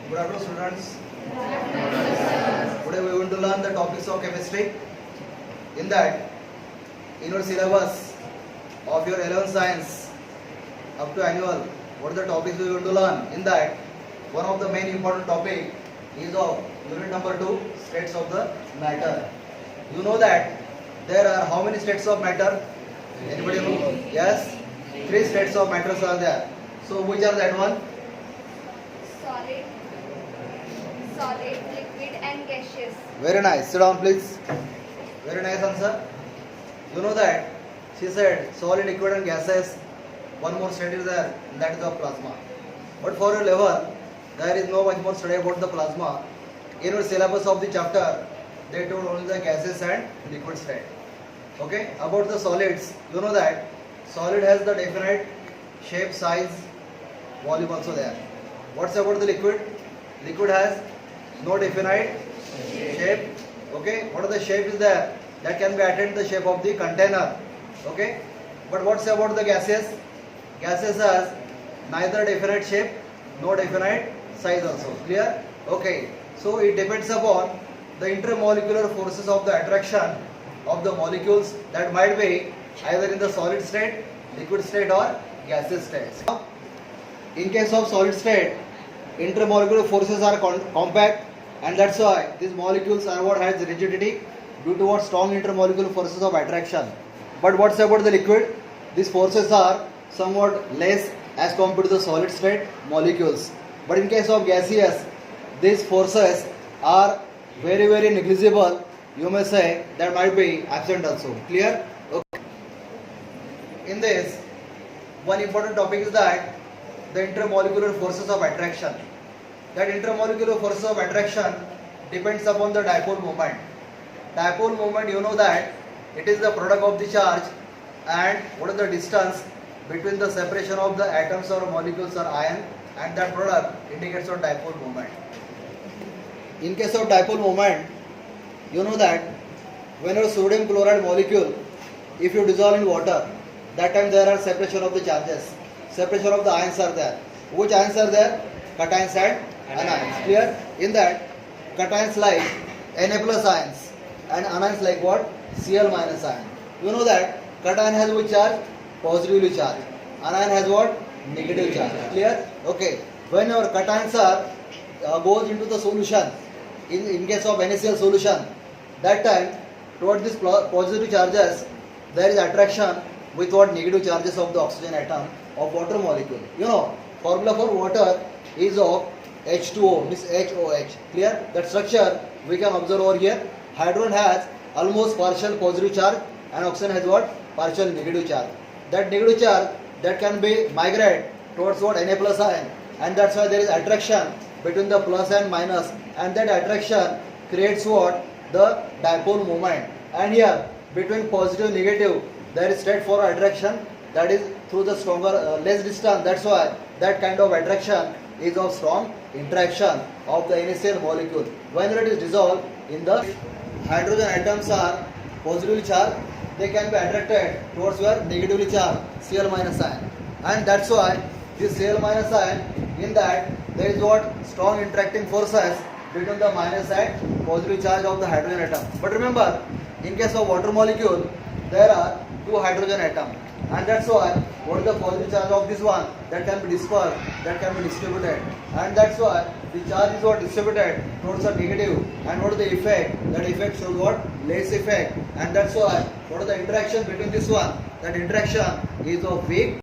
Good afternoon, students. Today we are going to learn the topics of chemistry. In that, in your syllabus of your 11th science up to annual, what are the topics we are going to learn? In that, one of the main important topic is of unit number 2, states of the matter. You know that there are how many states of matter? Anybody know? Yes, 3 states of matters are there. So which are that one? Solid, liquid and gaseous. Very nice. Sit down, please. Very nice answer. You know that she said solid, liquid, and gases. One more state is there, and that is of plasma. But for your level, there is no much more study about the plasma. In your syllabus of the chapter, they told only the gases and liquid state. Okay. About the solids, you know that solid has the definite shape, size, volume also there. What's about the liquid? Liquid has no definite shape. Okay, what are the shape is there? That can be attained the shape of the container. Okay, but what's about the gases? Gases has neither definite shape, no definite size also. Clear? Okay, so it depends upon the intermolecular forces of the attraction of the molecules that might be either in the solid state, liquid state, or gaseous state. In case of solid state, intermolecular forces are compact, and that's why these molecules are what has rigidity due to what strong intermolecular forces of attraction. But what's about the liquid? These forces are somewhat less as compared to the solid state molecules. But in case of gaseous, these forces are very negligible. You may say that might be absent also. Clear? Okay. In this, one important topic is that the intermolecular forces of attraction. That intermolecular forces of attraction depends upon the dipole moment. Dipole moment, you know that it is the product of the charge and what is the distance between the separation of the atoms or molecules or ion, and that product indicates your dipole moment. In case of dipole moment, you know that when your sodium chloride molecule, if you dissolve in water, that time there are separation of the charges. Separation of the ions are there. Which ions are there? Cations and anions. Clear? In that, cations like Na plus ions and anions like what? Cl minus ion. You know that cation has which charge? Positively charged. Anion has what? Negative charge. Clear? Okay. When your cations are goes into the solution, in case of NaCl solution, that time toward these positive charges there is attraction with what negative charges of the oxygen atom of water molecule. You know, formula for water is of H2O, means HOH. Clear? That structure we can observe over here. Hydrogen has almost partial positive charge and oxygen has what? Partial negative charge. That negative charge that can be migrate towards what? Na plus ion, and that's why there is attraction between the plus and minus, and that attraction creates what? The dipole moment. And here between positive and negative there is straightforward attraction, that is through the stronger less distance. That's why that kind of attraction is of strong interaction of the NaCl molecule. When it is dissolved in the hydrogen atoms are positively charged, they can be attracted towards your negatively charged Cl minus ion, and that's why this Cl minus ion, in that there is what? Strong interacting forces between the minus and positive charge of the hydrogen atom. But remember, in case of water molecule, there are 2 hydrogen atoms, and that's why what is the positive charge of this one? That can be dispersed, that can be distributed, and that's why the charge is what? Distributed towards the negative. And what is the effect? That effect shows what? Less effect, and that's why what is the interaction between this one? That interaction is of weak